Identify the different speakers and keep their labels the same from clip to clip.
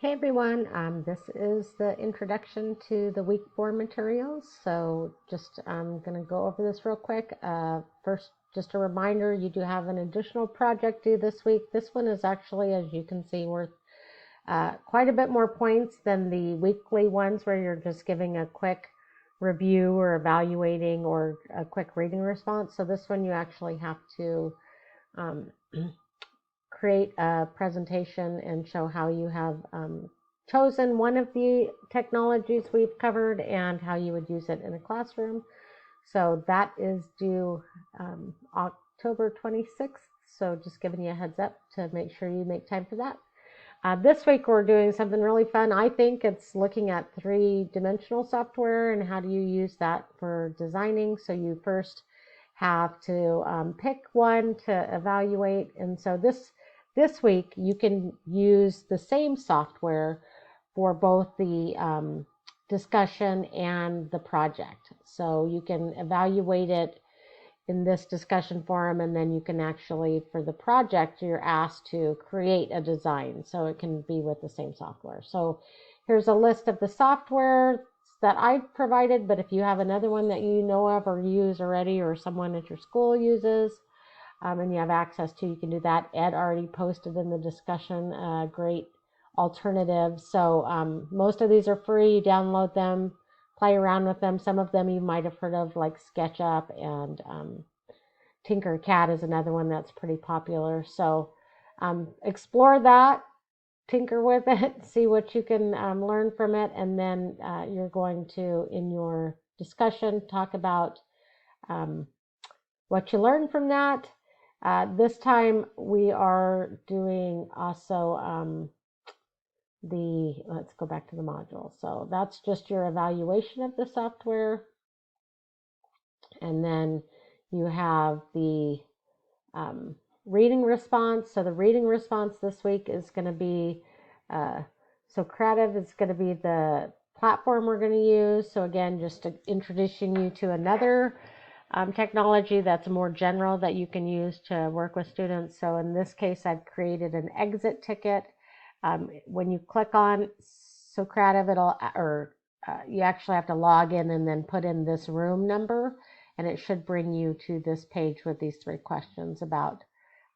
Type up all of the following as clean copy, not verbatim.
Speaker 1: Hey everyone, this is the introduction to the week 4 materials. So just I'm going to go over this real quick. First, just a reminder, you do have an additional project due this week. This one is actually, as you can see, worth quite a bit more points than the weekly ones where you're just giving a quick review or evaluating or a quick reading response. So this one you actually have to create a presentation and show how you have chosen one of the technologies we've covered and how you would use it in a classroom. So that is due October 26th. So just giving you a heads up to make sure you make time for that. This week we're doing something really fun. I think it's looking at three-dimensional software and how do you use that for designing. So you first have to pick one to evaluate. And so this week, you can use the same software for both the discussion and the project. So you can evaluate it in this discussion forum, and then you can actually, for the project, you're asked to create a design. So it can be with the same software. So here's a list of the software that I've provided, but if you have another one that you know of or use already or someone at your school uses, and you have access to, you can do that. Ed already posted in the discussion great alternatives. So most of these are free. You download them, play around with them. Some of them you might have heard of, like SketchUp, and Tinkercad is another one that's pretty popular. So explore that, tinker with it, see what you can learn from it, and then you're going to, in your discussion, talk about what you learned from that. This time we are doing also let's go back to the module. So that's just your evaluation of the software. And then you have the reading response. So the reading response this week is going to be, Socrative is going to be the platform we're going to use. So again, just introducing you to another technology that's more general that you can use to work with students. So in this case, I've created an exit ticket. When you click on Socrative, you actually have to log in and then put in this room number, and it should bring you to this page with these 3 questions about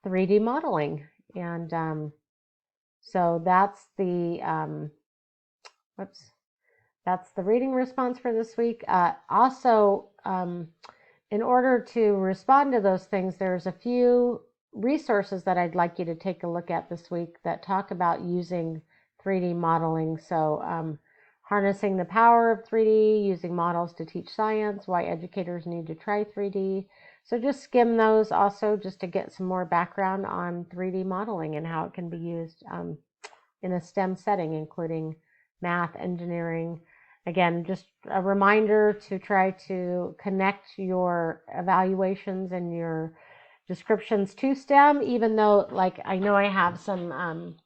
Speaker 1: 3D modeling. And so that's the that's the reading response for this week. Also, in order to respond to those things, there's a few resources that I'd like you to take a look at this week that talk about using 3D modeling. So harnessing the power of 3D, using models to teach science, why educators need to try 3D. So just skim those also just to get some more background on 3D modeling and how it can be used in a STEM setting, including math, engineering. Again, just a reminder to try to connect your evaluations and your descriptions to STEM, even though, like, I know I have some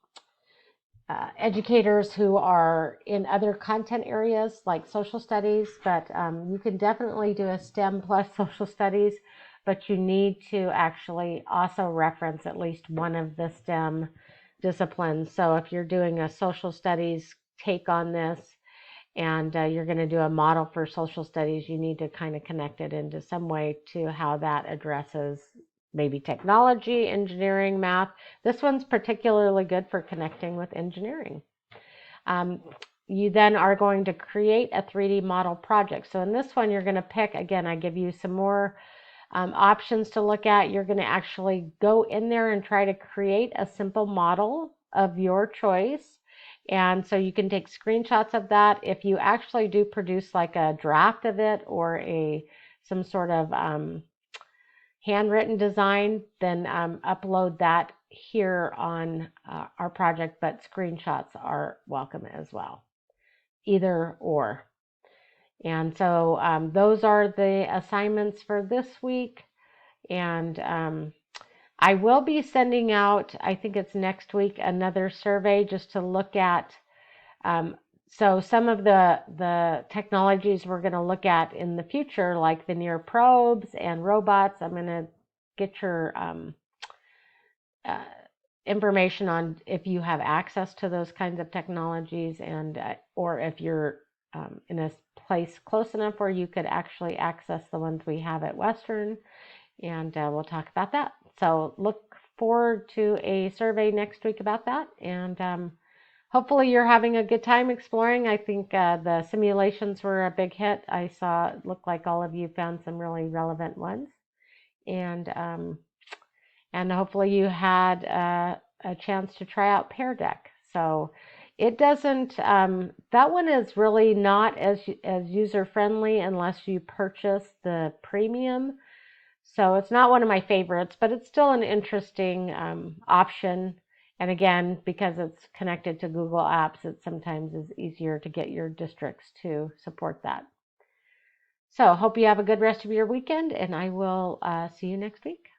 Speaker 1: educators who are in other content areas like social studies, but you can definitely do a STEM plus social studies, but you need to actually also reference at least one of the STEM disciplines. So if you're doing a social studies take on this, and you're going to do a model for social studies, you need to kind of connect it into some way to how that addresses maybe technology, engineering, math. This one's particularly good for connecting with engineering. You then are going to create a 3D model project. So in this one, you're going to pick, again, I give you some more options to look at. You're going to actually go in there and try to create a simple model of your choice. And so you can take screenshots of that. If you actually do produce like a draft of it or some sort of handwritten design, then upload that here on our project, but screenshots are welcome as well, either or. And so those are the assignments for this week. And I will be sending out, I think it's next week, another survey just to look at. So some of the technologies we're going to look at in the future, like the near probes and robots, I'm going to get your information on if you have access to those kinds of technologies, and or if you're in a place close enough where you could actually access the ones we have at Western, and we'll talk about that. So look forward to a survey next week about that, and hopefully you're having a good time exploring. I think the simulations were a big hit. I saw it looked like all of you found some really relevant ones, and hopefully you had a chance to try out Pear Deck. So it doesn't, that one is really not as user friendly unless you purchase the premium. So it's not one of my favorites, but it's still an interesting option. And again, because it's connected to Google Apps, it sometimes is easier to get your districts to support that. So hope you have a good rest of your weekend, and I will see you next week.